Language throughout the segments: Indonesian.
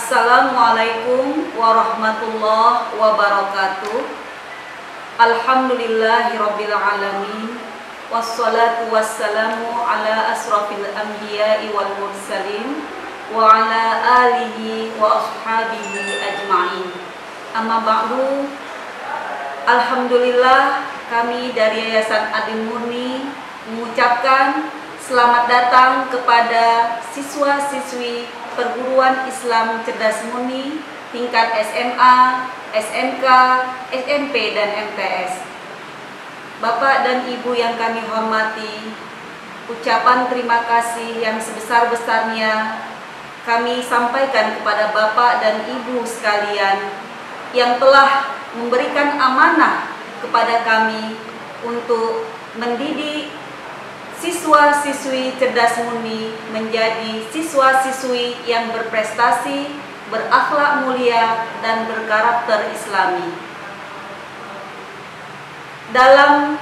Assalamualaikum warahmatullahi wabarakatuh. Alhamdulillahirabbil alamin. Wassalatu wassalamu ala asrafil anbiya'i wal mursalin wa ala alihi wa ashabihi ajma'in. Amma ba'du. Alhamdulillah, kami dari Yayasan Adil Murni mengucapkan selamat datang kepada siswa-siswi Perguruan Islam Cerdas Murni tingkat SMA, SMK, SMP, dan MTS. Bapak dan Ibu yang kami hormati, ucapan terima kasih yang sebesar-besarnya kami sampaikan kepada Bapak dan Ibu sekalian yang telah memberikan amanah kepada kami untuk mendidik siswa-siswi cerdas murni menjadi siswa-siswi yang berprestasi, berakhlak mulia, dan berkarakter Islami. Dalam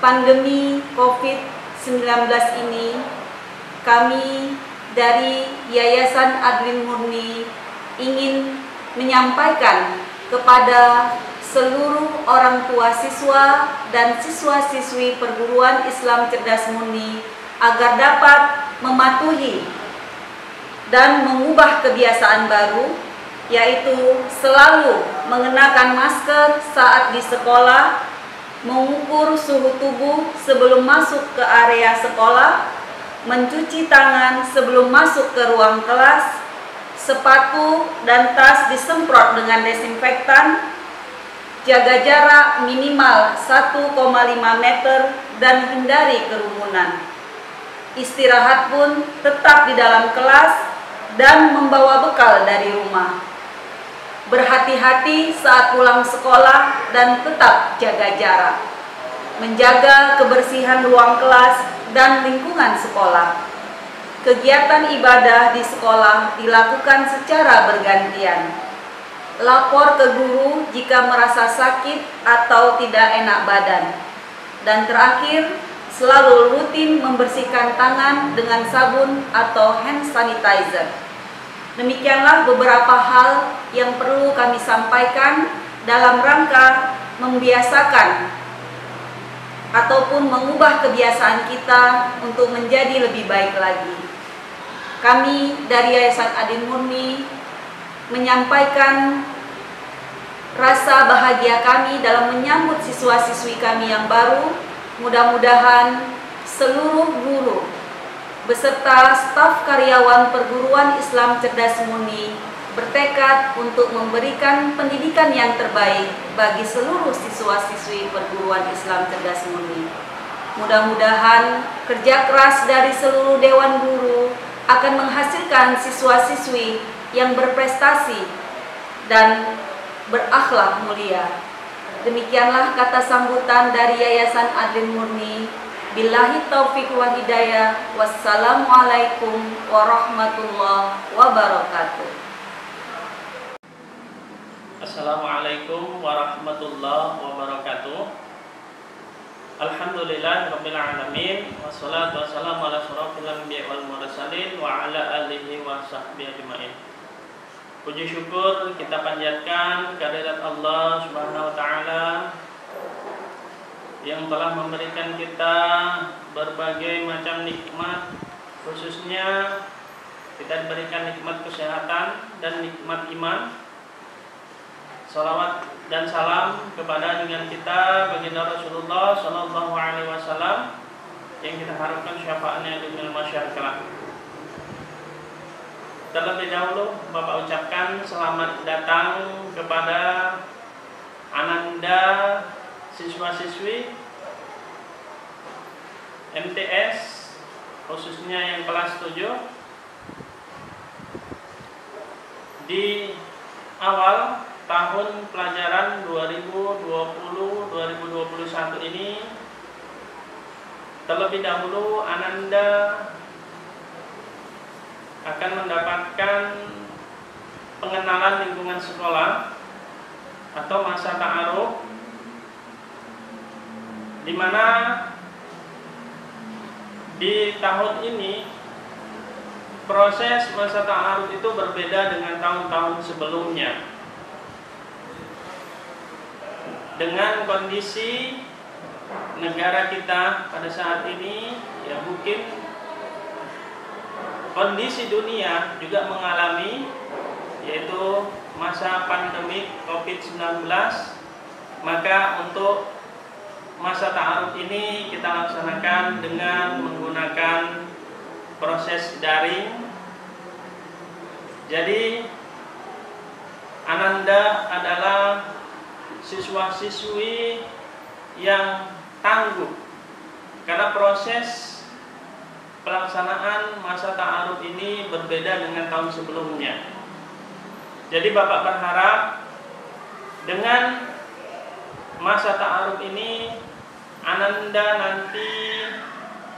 pandemi COVID-19 ini, kami dari Yayasan Adil Murni ingin menyampaikan kepada seluruh orang tua siswa dan siswa-siswi Perguruan Islam Cerdas Murni agar dapat mematuhi dan mengubah kebiasaan baru, yaitu selalu mengenakan masker saat di sekolah, mengukur suhu tubuh sebelum masuk ke area sekolah, mencuci tangan sebelum masuk ke ruang kelas, sepatu dan tas disemprot dengan desinfektan, jaga jarak minimal 1,5 meter dan hindari kerumunan. Istirahat pun tetap di dalam kelas dan membawa bekal dari rumah. Berhati-hati saat pulang sekolah dan tetap jaga jarak. Menjaga kebersihan ruang kelas dan lingkungan sekolah. Kegiatan ibadah di sekolah dilakukan secara bergantian. Lapor ke guru jika merasa sakit atau tidak enak badan. Dan terakhir, selalu rutin membersihkan tangan dengan sabun atau hand sanitizer. Demikianlah beberapa hal yang perlu kami sampaikan dalam rangka membiasakan ataupun mengubah kebiasaan kita untuk menjadi lebih baik lagi. Kami dari Yayasan Adil Murni menyampaikan rasa bahagia kami dalam menyambut siswa-siswi kami yang baru. Mudah-mudahan seluruh guru beserta staf karyawan Perguruan Islam Cerdas Murni bertekad untuk memberikan pendidikan yang terbaik bagi seluruh siswa-siswi Perguruan Islam Cerdas Murni. Mudah-mudahan kerja keras dari seluruh dewan guru akan menghasilkan siswa-siswi yang berprestasi dan berakhlak mulia. Demikianlah kata sambutan dari Yayasan Adil Murni. Billahi taufiq wal hidayah. Wassalamualaikum warahmatullahi wabarakatuh. Assalamualaikum warahmatullahi wabarakatuh. Alhamdulillahirabbil alamin, wassalatu wassalamu ala asyrofil anbiya'i wal mursalin wa ala alihi wa sahbihi ajmain. Puji syukur kita panjatkan kehadirat Allah Subhanahu wa taala yang telah memberikan kita berbagai macam nikmat, khususnya kita diberikan nikmat kesehatan dan nikmat iman. Salawat dan salam kepada dengan kita baginda Rasulullah Sallallahu Alaihi Wasallam yang kita harapkan syafaatnya di dunia mahsyar kelak. Terlebih dahulu Bapak ucapkan selamat datang kepada Ananda siswa-siswi MTS khususnya yang kelas 7 di awal tahun pelajaran 2020-2021 ini. Terlebih dahulu Ananda akan mendapatkan pengenalan lingkungan sekolah atau masa ta'aruf, di mana di tahun ini proses masa ta'aruf itu berbeda dengan tahun-tahun sebelumnya. Dengan kondisi negara kita pada saat ini, ya mungkin kondisi dunia juga mengalami, yaitu masa pandemi COVID-19, maka untuk masa ta'aruf ini kita laksanakan dengan menggunakan proses daring. Jadi Ananda adalah siswa-siswi yang tangguh, karena proses pelaksanaan masa ta'aruf ini berbeda dengan tahun sebelumnya. Jadi Bapak berharap dengan masa ta'aruf ini Ananda nanti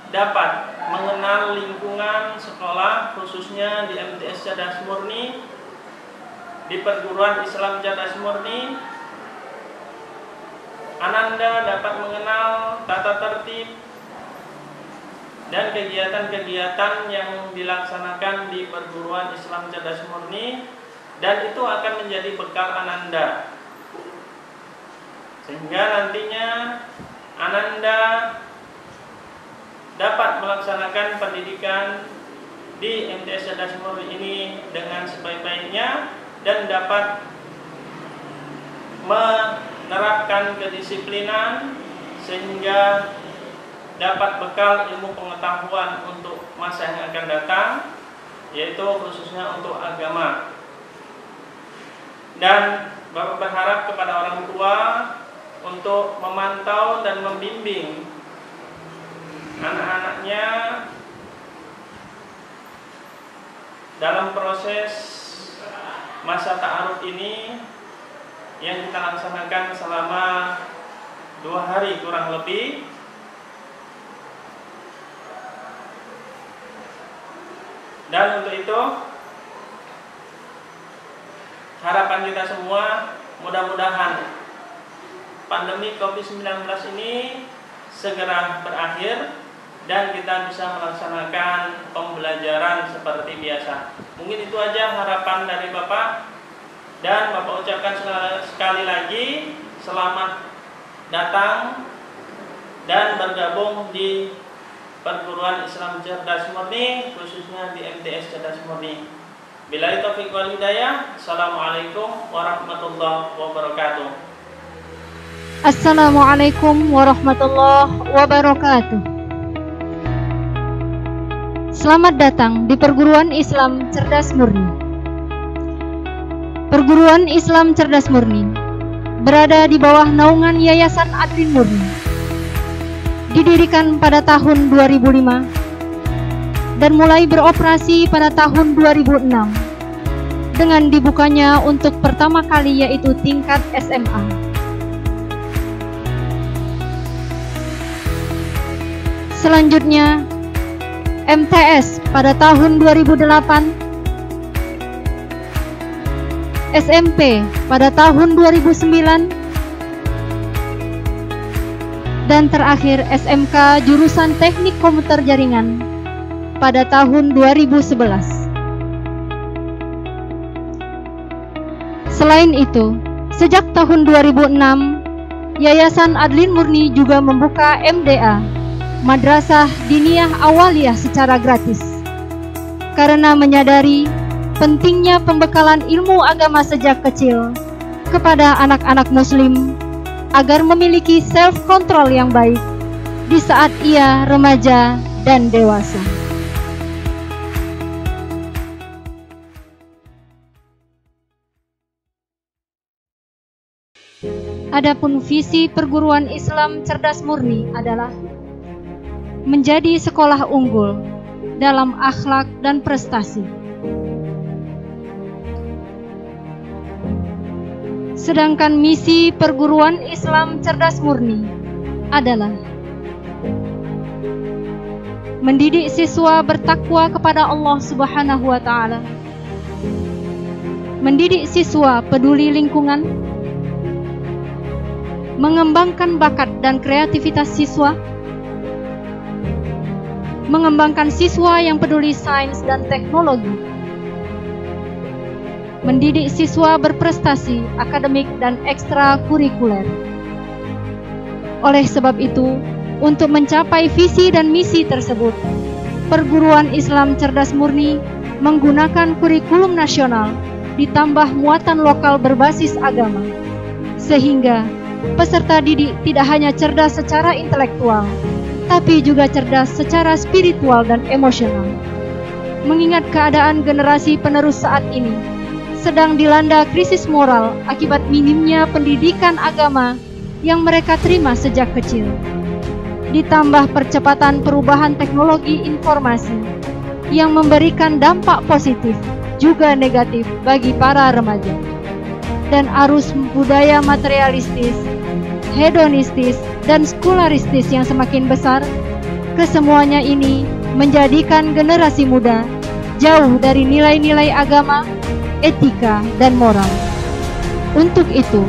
dapat mengenal lingkungan sekolah, khususnya di MTS Cerdas Murni, di Perguruan Islam Cerdas Murni. Ananda dapat mengenal tata tertib dan kegiatan-kegiatan yang dilaksanakan di Perguruan Islam Cerdas Murni, dan itu akan menjadi bekal Ananda, sehingga nantinya Ananda dapat melaksanakan pendidikan di MTS Cerdas Murni ini dengan sebaik-baiknya dan dapat menerapkan kedisiplinan sehingga dapat bekal ilmu pengetahuan untuk masa yang akan datang, yaitu khususnya untuk agama. Dan Bapak berharap kepada orang tua untuk memantau dan membimbing anak-anaknya dalam proses masa ta'aruf ini yang kita laksanakan selama 2 hari kurang lebih. Dan untuk itu harapan kita semua, mudah-mudahan pandemi COVID-19 ini segera berakhir dan kita bisa melaksanakan pembelajaran seperti biasa. Mungkin itu aja harapan dari Bapak, dan Bapak ucapkan sekali lagi selamat datang dan bergabung di Perguruan Islam Cerdas Murni, khususnya di MTS Cerdas Murni. Billahi taufiq wal hidayah. Assalamualaikum warahmatullahi wabarakatuh. Assalamualaikum warahmatullahi wabarakatuh. Selamat datang di Perguruan Islam Cerdas Murni. Perguruan Islam Cerdas Murni berada di bawah naungan Yayasan Adlin Murni. Didirikan pada tahun 2005 dan mulai beroperasi pada tahun 2006 dengan dibukanya untuk pertama kali, yaitu tingkat SMA. Selanjutnya MTS pada tahun 2008, SMP pada tahun 2009, dan terakhir SMK jurusan Teknik Komputer Jaringan pada tahun 2011. Selain itu, sejak tahun 2006, Yayasan Adlin Murni juga membuka MDA, Madrasah Diniyah Awaliyah, secara gratis, karena menyadari pentingnya pembekalan ilmu agama sejak kecil kepada anak-anak muslim agar memiliki self-control yang baik di saat ia remaja dan dewasa. Adapun visi Perguruan Islam Cerdas Murni adalah menjadi sekolah unggul dalam akhlak dan prestasi. Sedangkan misi Perguruan Islam Cerdas Murni adalah mendidik siswa bertakwa kepada Allah Subhanahu wa Ta'ala, mendidik siswa peduli lingkungan, mengembangkan bakat dan kreativitas siswa, mengembangkan siswa yang peduli sains dan teknologi, mendidik siswa berprestasi akademik dan ekstrakurikuler. Oleh sebab itu, untuk mencapai visi dan misi tersebut, Perguruan Islam Cerdas Murni menggunakan kurikulum nasional ditambah muatan lokal berbasis agama, sehingga peserta didik tidak hanya cerdas secara intelektual, tapi juga cerdas secara spiritual dan emosional. Mengingat keadaan generasi penerus saat ini sedang dilanda krisis moral akibat minimnya pendidikan agama yang mereka terima sejak kecil, ditambah percepatan perubahan teknologi informasi yang memberikan dampak positif juga negatif bagi para remaja, dan arus budaya materialistis, hedonistis, dan sekularistis yang semakin besar, kesemuanya ini menjadikan generasi muda jauh dari nilai-nilai agama, etika, dan moral. Untuk itu,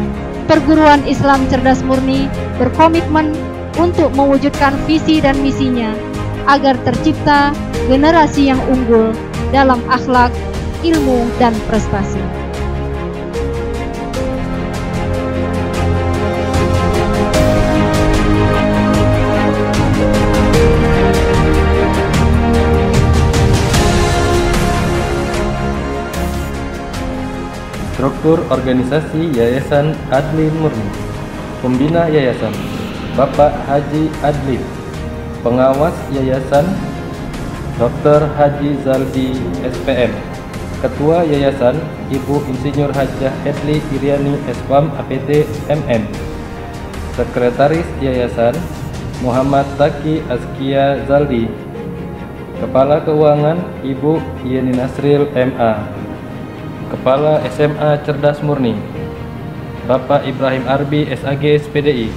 Perguruan Islam Cerdas Murni berkomitmen untuk mewujudkan visi dan misinya agar tercipta generasi yang unggul dalam akhlak, ilmu, dan prestasi. Struktur organisasi Yayasan Adlin Murni. Pembina Yayasan Bapak Haji Adlin. Pengawas Yayasan Dr. Haji Zaldi SPM. Ketua Yayasan Ibu Insinyur Hajah Edli Iriani Espam APT MM. Sekretaris Yayasan Muhammad Taki Azkia Zaldi. Kepala Keuangan Ibu Yeni Nasril MA. Kepala SMA Cerdas Murni Bapak Ibrahim Arbi SAG SPDI.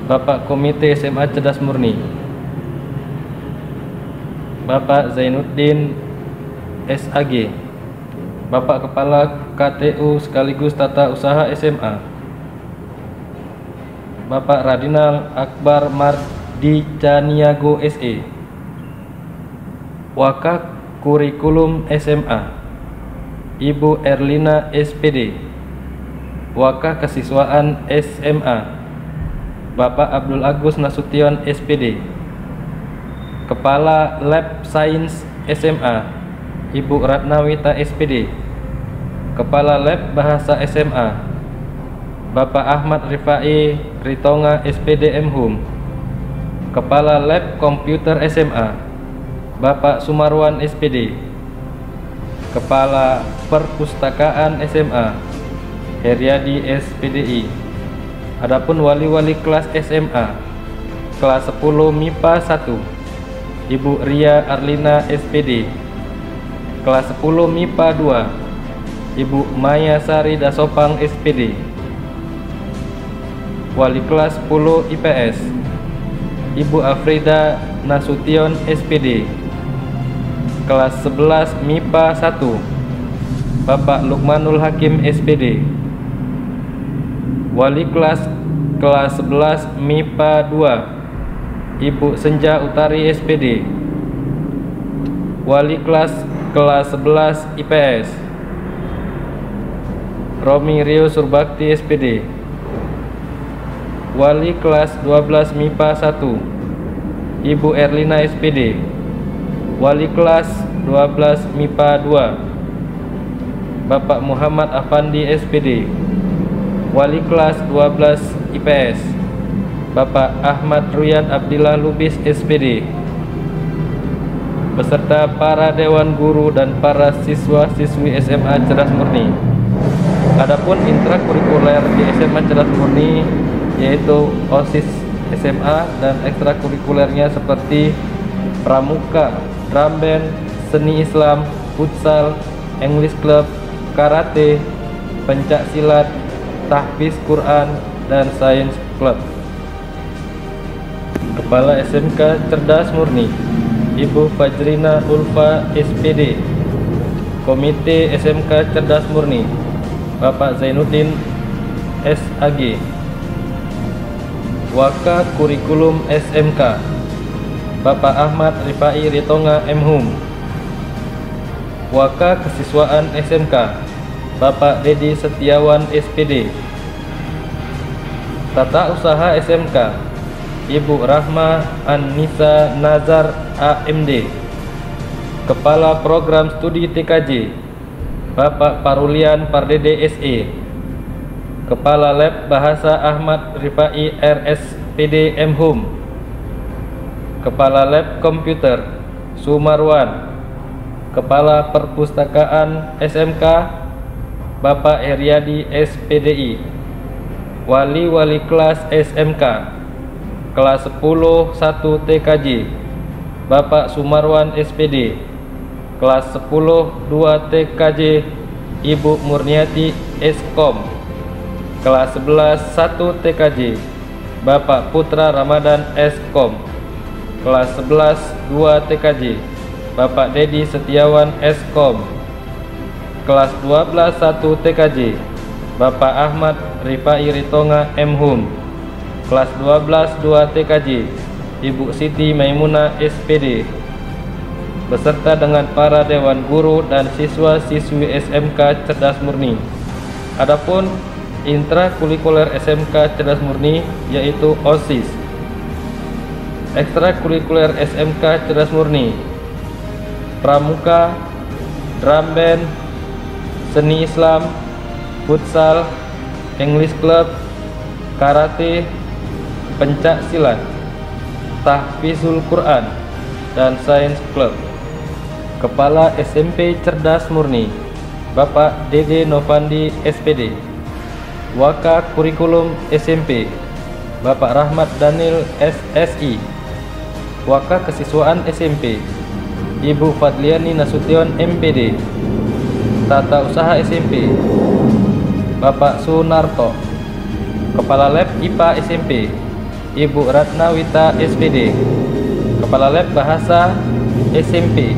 Bapak Komite SMA Cerdas Murni Bapak Zainuddin SAG. Bapak Kepala KTU sekaligus Tata Usaha SMA Bapak Radinal Akbar Mardi Caniago SE. Wakak Kurikulum SMA Ibu Erlina SPD. Wakak Kesiswaan SMA Bapak Abdul Agus Nasution SPD. Kepala Lab Sains SMA Ibu Ratnawita SPD. Kepala Lab Bahasa SMA Bapak Ahmad Rifai Ritonga SPD MHum. Kepala Lab Komputer SMA Bapak Sumarwan SPD. Kepala Perpustakaan SMA Heriadi SPDI. Adapun wali-wali kelas SMA kelas 10 MIPA 1 Ibu Ria Arlina SPD. Kelas 10 MIPA 2 Ibu Maya Sari Dasopang SPD. Wali kelas 10 IPS Ibu Afrida Nasution SPD. Kelas 11 MIPA 1 Bapak Lukmanul Hakim SPD. Wali kelas 11 MIPA 2 Ibu Senja Utari SPD. Wali kelas 11 IPS Romi Rio Surbakti SPD. Wali kelas 12 MIPA 1 Ibu Erlina SPD. Wali kelas 12 MIPA 2 Bapak Muhammad Afandi SPD. Wali kelas 12 IPS Bapak Ahmad Ruyan Abdillah Lubis SPD. Beserta para dewan guru dan para siswa-siswi SMA Cerdas Murni. Adapun intrakurikuler di SMA Cerdas Murni yaitu OSIS SMA dan ekstrakurikulernya seperti pramuka, drum band, seni Islam, futsal, English club, karate, pencak silat, tahfiz Quran, dan science club. Kepala SMK Cerdas Murni Ibu Fajrina Ulfa SPD. Komite SMK Cerdas Murni Bapak Zainuddin SAG. Waka Kurikulum SMK Bapak Ahmad Rifai Ritonga M.Hum. Waka Kesiswaan SMK, Bapak Dedi Setiawan SPD. Tata Usaha SMK, Ibu Rahma An-Nisa Nazar AMD. Kepala Program Studi TKJ, Bapak Parulian Pardede SE. Kepala Lab Bahasa Ahmad Rifai RSPD M.Hum. Kepala Lab Komputer Sumarwan. Kepala Perpustakaan SMK, Bapak Heriadi SPDI. Wali kelas SMK kelas 10 1 TKJ, Bapak Sumarwan SPD. Kelas 10 2 TKJ, Ibu Murniati Eskom. Kelas 11 1 TKJ, Bapak Putra Ramadan Eskom. Kelas 11 2 TKJ, Bapak Dedi Setiawan Eskom. Kelas 12 1 TKJ, Bapak Ahmad Rifai Ritonga M.Hum. Kelas 12 2 TKJ, Ibu Siti Maimunah SPD. Beserta dengan para dewan guru dan siswa-siswi SMK Cerdas Murni. Adapun intrakurikuler SMK Cerdas Murni yaitu OSIS. Ekstrakurikuler SMK Cerdas Murni, Pramuka, Drum Band, Seni Islam, Futsal, English Club, Karate, Pencak Silat, Tahfizul Quran, dan Science Club. Kepala SMP Cerdas Murni, Bapak Dede Novandi SPD. Waka Kurikulum SMP, Bapak Rahmat Daniel SSI. Waka Kesiswaan SMP, Ibu Fadliani Nasution MPD. Tata Usaha SMP, Bapak Sunarto. Kepala Lab IPA SMP, Ibu Ratnawita SPD. Kepala Lab Bahasa SMP,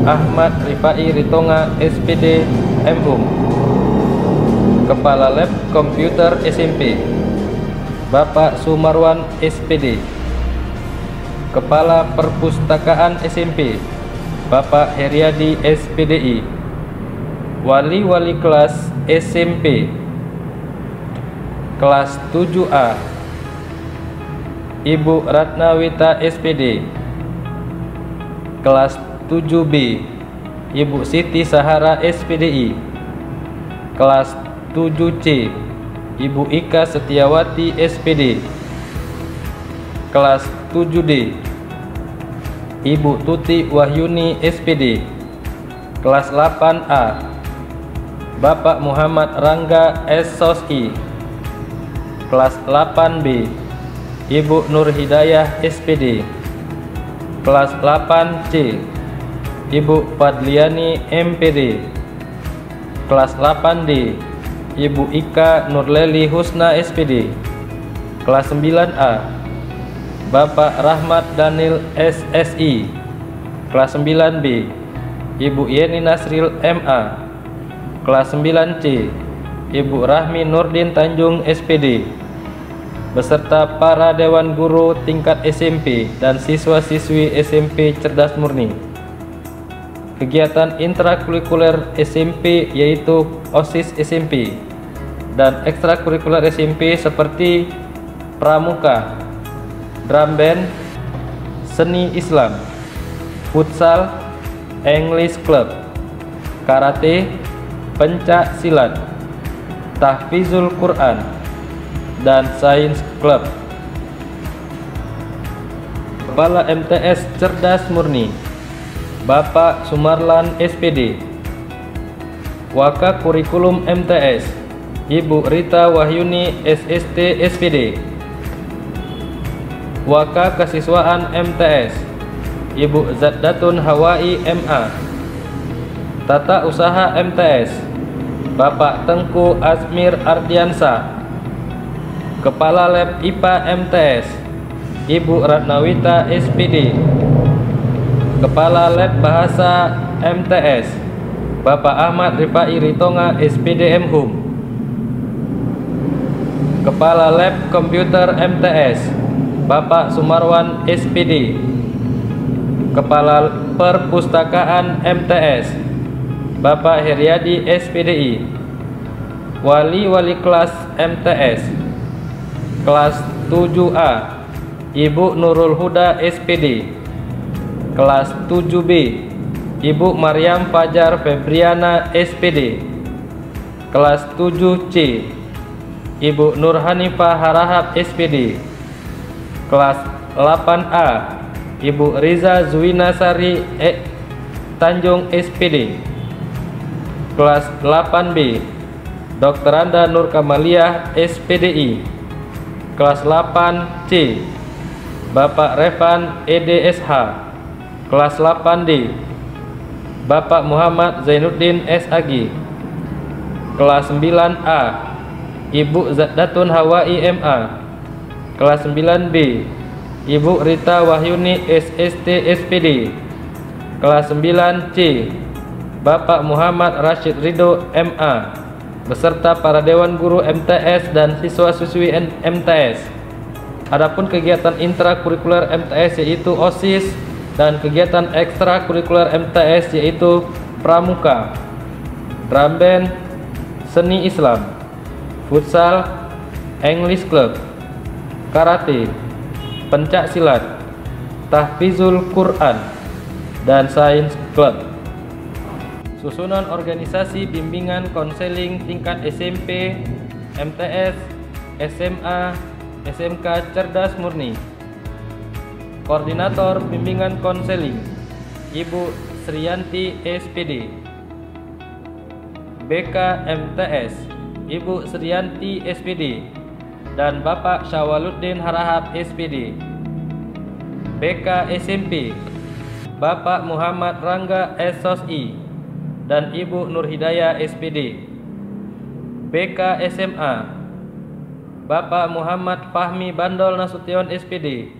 Ahmad Rifai Ritonga SPD M.Hum. Kepala Lab Komputer SMP, Bapak Sumarwan SPD. Kepala Perpustakaan SMP, Bapak Heriadi SPDI. Wali kelas SMP kelas 7A, Ibu Ratnawita SPD. Kelas 7B, Ibu Siti Sahara SPDI. Kelas 7C, Ibu Ika Setiawati SPD. Kelas 7D, Ibu Tuti Wahyuni SPD. Kelas 8A, Bapak Muhammad Rangga SSI. Kelas 8B, Ibu Nur Hidayah SPD. Kelas 8C, Ibu Fadliani MPD. Kelas 8D, Ibu Ika Nurleli Husna SPD. Kelas 9A, Bapak Rahmat Daniel SSI. Kelas 9B, Ibu Yeni Nasril MA. Kelas 9C, Ibu Rahmi Nurdin Tanjung SPD. Beserta para dewan guru tingkat SMP dan siswa-siswi SMP Cerdas Murni. Kegiatan intrakurikuler SMP yaitu OSIS SMP dan ekstrakurikuler SMP seperti Pramuka, Drum Band, Seni Islam, Futsal, English Club, Karate, Pencak Silat, Tahfizul Quran, dan Science Club. Kepala MTS Cerdas Murni, Bapak Sumarlan SPD. Waka Kurikulum MTS, Ibu Rita Wahyuni SST SPD. Waka Kesiswaan MTS, Ibu Zaddatun Hawai MA. Tata Usaha MTS, Bapak Tengku Azmir Ardiansa. Kepala Lab IPA MTS, Ibu Ratnawita SPD. Kepala Lab Bahasa MTS, Bapak Ahmad Rifai Ritonga SPD M.Hum. Kepala Lab Komputer MTS, Bapak Sumarwan SPD. Kepala Perpustakaan MTS Bapak Heriadi SPDI. Wali kelas MTS kelas 7A Ibu Nurul Huda SPD. Kelas 7B Ibu Maryam Fajar Febriana SPD. Kelas 7C Ibu Nur Hanifah Harahap SPD. Kelas 8A Ibu Riza Zuinasari Tanjung SPD. Kelas 8B Dr. Anda Nur Kamaliah SPDI. Kelas 8C Bapak Revan EDSH. Kelas 8D Bapak Muhammad Zainuddin SAG. Kelas 9A Ibu Zatdatun Hawai MA. Kelas 9B Ibu Rita Wahyuni SST SPD. Kelas 9C Bapak Muhammad Rashid Ridho MA beserta para dewan guru MTS dan siswa-siswi MTS. Adapun kegiatan intrakurikuler MTS yaitu OSIS dan kegiatan ekstrakurikuler MTS yaitu Pramuka, Drum Band, Seni Islam, Futsal, English Club, Karate, Pencak Silat, Tahfizul Quran, dan Science Club. Susunan organisasi bimbingan konseling tingkat SMP, MTS, SMA, SMK Cerdas Murni. Koordinator bimbingan konseling Ibu Sriyanti SPD. BK MTS Ibu Sriyanti SPD dan Bapak Syawaluddin Harahap SPD. BK SMP Bapak Muhammad Rangga SOSI dan Ibu Nur Hidayah SPD. BK SMA Bapak Muhammad Fahmi Bandol Nasution SPD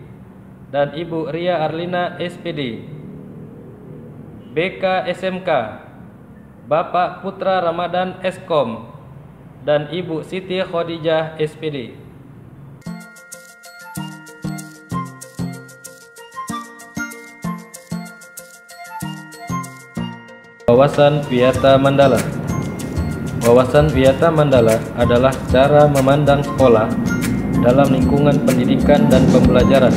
dan Ibu Ria Arlina SPD. BK SMK Bapak Putra Ramadan Eskom dan Ibu Siti Khadijah SPD. Wawasan Wiyata Mandala. Wawasan Wiyata Mandala adalah cara memandang sekolah dalam lingkungan pendidikan dan pembelajaran.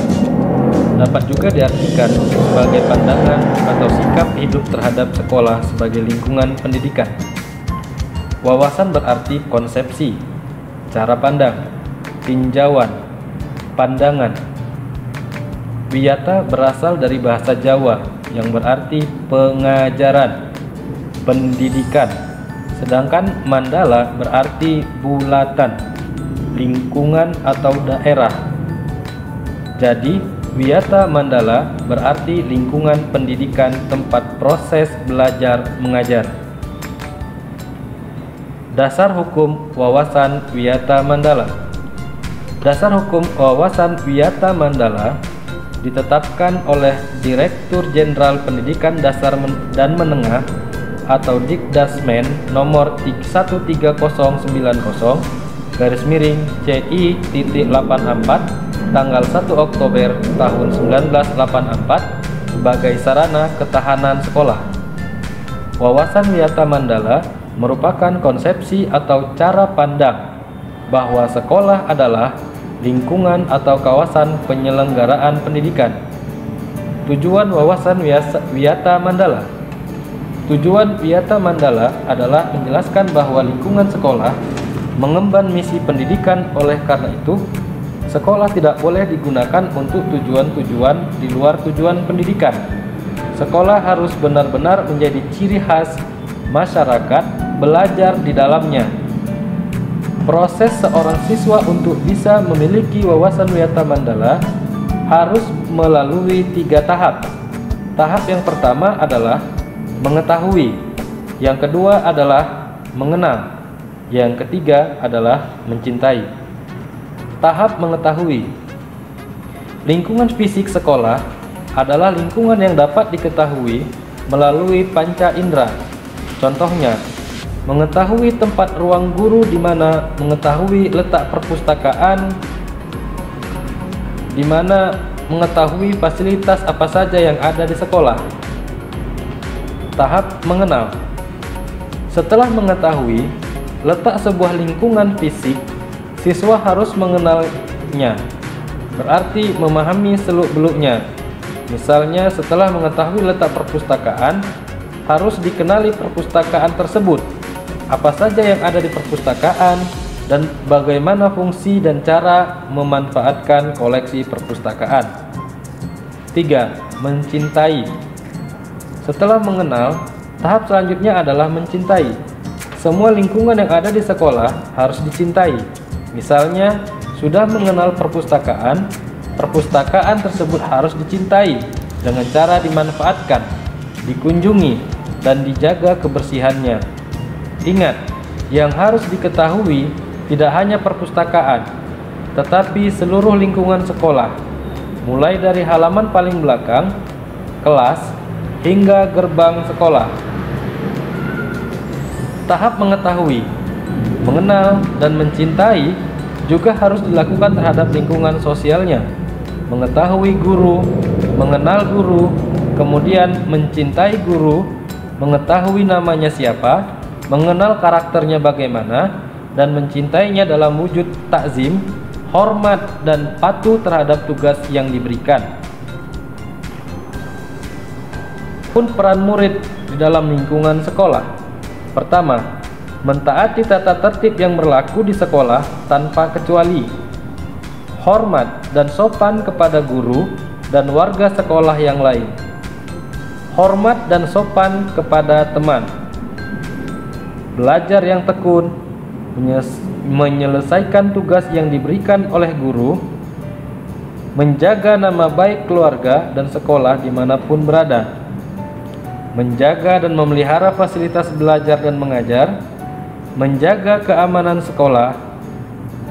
Dapat juga diartikan sebagai pandangan atau sikap hidup terhadap sekolah sebagai lingkungan pendidikan. Wawasan berarti konsepsi, cara pandang, tinjauan, pandangan. Wiyata berasal dari bahasa Jawa yang berarti pengajaran, pendidikan. Sedangkan mandala berarti bulatan, lingkungan atau daerah. Jadi Wiyata Mandala berarti lingkungan pendidikan tempat proses belajar mengajar. Dasar hukum wawasan Wiyata Mandala. Dasar hukum wawasan Wiyata Mandala ditetapkan oleh Direktur Jenderal Pendidikan Dasar dan Menengah atau Dikdasmen nomor 13090/CI.84 tanggal 1 Oktober tahun 1984 sebagai sarana ketahanan sekolah. Wawasan Wiyata Mandala merupakan konsepsi atau cara pandang bahwa sekolah adalah lingkungan atau kawasan penyelenggaraan pendidikan. Tujuan wawasan Wiyata Mandala. Tujuan Wiyata Mandala adalah menjelaskan bahwa lingkungan sekolah mengemban misi pendidikan. Oleh karena itu, sekolah tidak boleh digunakan untuk tujuan-tujuan di luar tujuan pendidikan. Sekolah harus benar-benar menjadi ciri khas masyarakat belajar di dalamnya. Proses seorang siswa untuk bisa memiliki wawasan Wiyata Mandala harus melalui 3 tahap. Tahap yang pertama adalah mengetahui, yang kedua adalah mengenal, yang ketiga adalah mencintai. Tahap mengetahui. Lingkungan fisik sekolah adalah lingkungan yang dapat diketahui melalui panca indera. Contohnya, mengetahui tempat ruang guru di mana, mengetahui letak perpustakaan di mana, mengetahui fasilitas apa saja yang ada di sekolah. Tahap mengenal. Setelah mengetahui letak sebuah lingkungan fisik, siswa harus mengenalnya, berarti memahami seluk-beluknya. Misalnya, setelah mengetahui letak perpustakaan, harus dikenali perpustakaan tersebut, apa saja yang ada di perpustakaan, dan bagaimana fungsi dan cara memanfaatkan koleksi perpustakaan. 3. Mencintai. Setelah mengenal, tahap selanjutnya adalah mencintai. Semua lingkungan yang ada di sekolah harus dicintai. Misalnya, sudah mengenal perpustakaan, perpustakaan tersebut harus dicintai dengan cara dimanfaatkan, dikunjungi, dan dijaga kebersihannya. Ingat, yang harus diketahui tidak hanya perpustakaan, tetapi seluruh lingkungan sekolah, mulai dari halaman paling belakang, kelas, hingga gerbang sekolah. Tahap mengetahui, mengenal, dan mencintai juga harus dilakukan terhadap lingkungan sosialnya. Mengetahui guru, mengenal guru, kemudian mencintai guru, mengetahui namanya siapa, mengenal karakternya bagaimana, dan mencintainya dalam wujud takzim, hormat, dan patuh terhadap tugas yang diberikan. Pun peran murid di dalam lingkungan sekolah. Pertama, mentaati tata tertib yang berlaku di sekolah tanpa kecuali. Hormat dan sopan kepada guru dan warga sekolah yang lain. Hormat dan sopan kepada teman. Belajar yang tekun, menyelesaikan tugas yang diberikan oleh guru, menjaga nama baik keluarga dan sekolah dimanapun berada, menjaga dan memelihara fasilitas belajar dan mengajar, menjaga keamanan sekolah,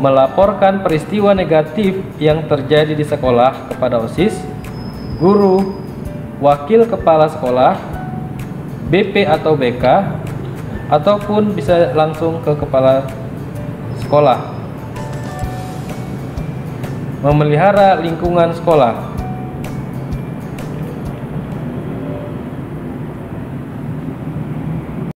melaporkan peristiwa negatif yang terjadi di sekolah kepada OSIS, guru, wakil kepala sekolah, BP atau BK, ataupun bisa langsung ke kepala sekolah. Memelihara lingkungan sekolah.